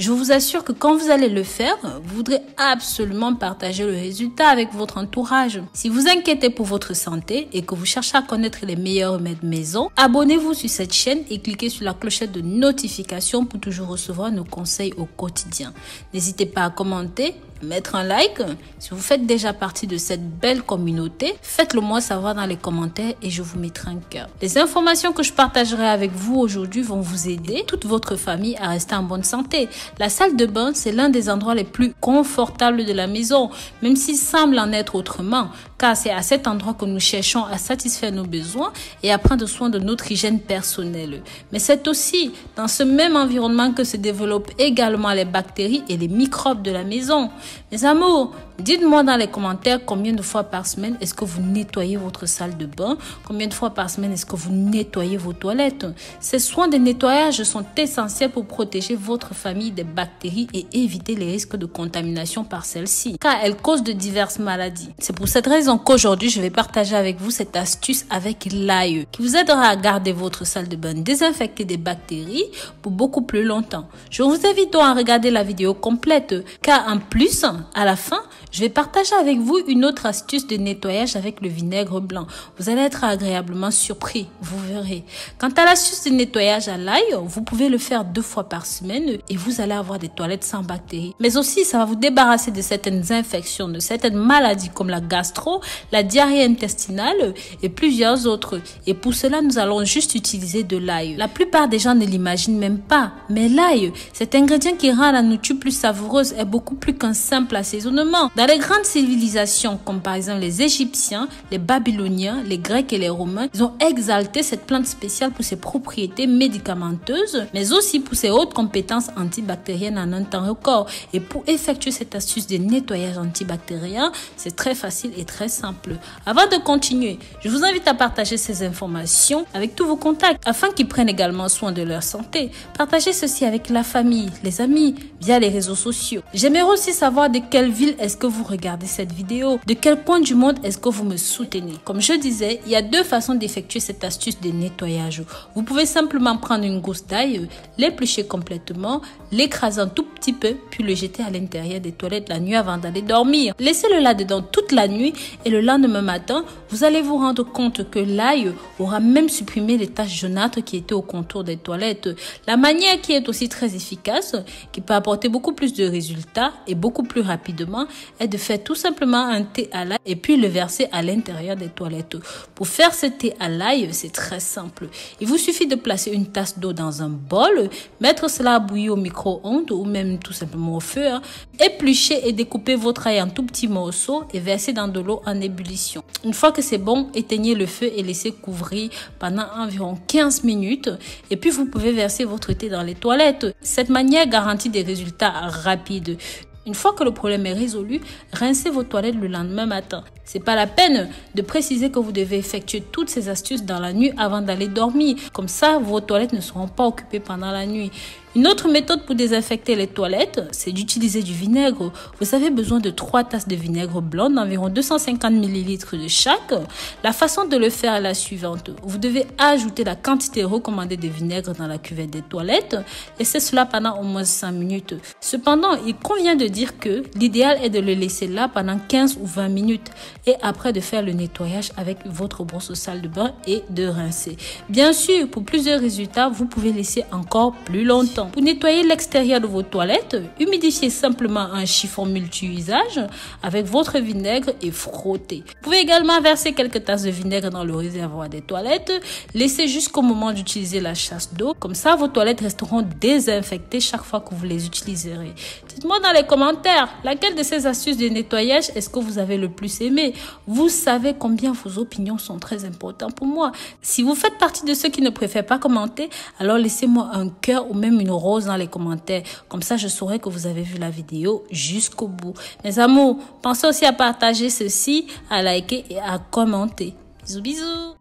Je vous assure que quand vous allez le faire, vous voudrez absolument partager le résultat avec votre entourage. Si vous inquiétez pour votre santé et que vous cherchez à connaître les meilleurs remèdes maison, abonnez-vous sur cette chaîne et cliquez sur la clochette de notification pour toujours recevoir nos conseils au quotidien. N'hésitez pas à commenter, mettre un like. Si vous faites déjà partie de cette belle communauté, faites-le moi savoir dans les commentaires et je vous mettrai un cœur. Les informations que je partagerai avec vous aujourd'hui vont vous aider, toute votre famille, à rester en bonne santé. La salle de bain, c'est l'un des endroits les plus confortables de la maison, même s'il semble en être autrement, car c'est à cet endroit que nous cherchons à satisfaire nos besoins et à prendre soin de notre hygiène personnelle. Mais c'est aussi dans ce même environnement que se développent également les bactéries et les microbes de la maison. Mes amours, dites-moi dans les commentaires combien de fois par semaine est-ce que vous nettoyez votre salle de bain, combien de fois par semaine est-ce que vous nettoyez vos toilettes. Ces soins de nettoyage sont essentiels pour protéger votre famille des bactéries et éviter les risques de contamination par celles-ci, car elles causent de diverses maladies. C'est pour cette raison qu'aujourd'hui, je vais partager avec vous cette astuce avec l'ail qui vous aidera à garder votre salle de bain désinfectée des bactéries pour beaucoup plus longtemps. Je vous invite donc à regarder la vidéo complète, car en plus, à la fin, je vais partager avec vous une autre astuce de nettoyage avec le vinaigre blanc. Vous allez être agréablement surpris, vous verrez. Quant à l'astuce de nettoyage à l'ail, vous pouvez le faire 2 fois par semaine et vous allez avoir des toilettes sans bactéries. Mais aussi, ça va vous débarrasser de certaines infections, de certaines maladies comme la gastro, la diarrhée intestinale et plusieurs autres. Et pour cela, nous allons juste utiliser de l'ail. La plupart des gens ne l'imaginent même pas, mais l'ail, cet ingrédient qui rend la nourriture plus savoureuse, est beaucoup plus qu'un simple assaisonnement. Dans les grandes civilisations, comme par exemple les Égyptiens, les Babyloniens, les Grecs et les Romains, ils ont exalté cette plante spéciale pour ses propriétés médicamenteuses, mais aussi pour ses hautes compétences antibactériennes en un temps record. Et pour effectuer cette astuce de nettoyage antibactérien, c'est très facile et très simple. Avant de continuer, je vous invite à partager ces informations avec tous vos contacts afin qu'ils prennent également soin de leur santé. Partagez ceci avec la famille, les amis, via les réseaux sociaux. J'aimerais aussi savoir de quelle ville est-ce que vous regardez cette vidéo, de quel coin du monde est-ce que vous me soutenez. Comme je disais, il y a 2 façons d'effectuer cette astuce de nettoyage. Vous pouvez simplement prendre une gousse d'ail, l'éplucher complètement, l'écraser un tout petit peu, puis le jeter à l'intérieur des toilettes la nuit avant d'aller dormir. Laissez-le là-dedans toute la nuit et le lendemain matin, vous allez vous rendre compte que l'ail aura même supprimé les taches jaunâtres qui étaient au contour des toilettes. La manière qui est aussi très efficace, qui peut apporter beaucoup plus de résultats et beaucoup plus rapidement, est de faire tout simplement un thé à l'ail et puis le verser à l'intérieur des toilettes. Pour faire ce thé à l'ail, c'est très simple. Il vous suffit de placer une tasse d'eau dans un bol, mettre cela à bouillir au micro-ondes ou même tout simplement au feu, éplucher et découper votre ail en tout petits morceaux et verser dans de l'eau en ébullition. Une fois que c'est bon, éteignez le feu et laissez couvrir pendant environ 15 minutes et puis vous pouvez verser votre thé dans les toilettes. Cette manière garantit des résultats rapides. Une fois que le problème est résolu, rincez vos toilettes le lendemain matin. C'est pas la peine de préciser que vous devez effectuer toutes ces astuces dans la nuit avant d'aller dormir. Comme ça, vos toilettes ne seront pas occupées pendant la nuit. Une autre méthode pour désinfecter les toilettes, c'est d'utiliser du vinaigre. Vous avez besoin de 3 tasses de vinaigre blanc d'environ 250 ml de chaque. La façon de le faire est la suivante. Vous devez ajouter la quantité recommandée de vinaigre dans la cuvette des toilettes. Laissez cela pendant au moins 5 minutes. Cependant, il convient de dire que l'idéal est de le laisser là pendant 15 ou 20 minutes et après de faire le nettoyage avec votre brosse salle de bain et de rincer. Bien sûr, pour plusieurs résultats, vous pouvez laisser encore plus longtemps. Pour nettoyer l'extérieur de vos toilettes, humidifiez simplement un chiffon multi-usage avec votre vinaigre et frottez. Vous pouvez également verser quelques tasses de vinaigre dans le réservoir des toilettes. Laissez jusqu'au moment d'utiliser la chasse d'eau. Comme ça, vos toilettes resteront désinfectées chaque fois que vous les utiliserez. Dites-moi dans les commentaires, laquelle de ces astuces de nettoyage est-ce que vous avez le plus aimé? Vous savez combien vos opinions sont très importantes pour moi. Si vous faites partie de ceux qui ne préfèrent pas commenter, alors laissez-moi un cœur ou même une rose dans les commentaires. Comme ça, je saurai que vous avez vu la vidéo jusqu'au bout. Mes amours, pensez aussi à partager ceci, à liker et à commenter. Bisous, bisous.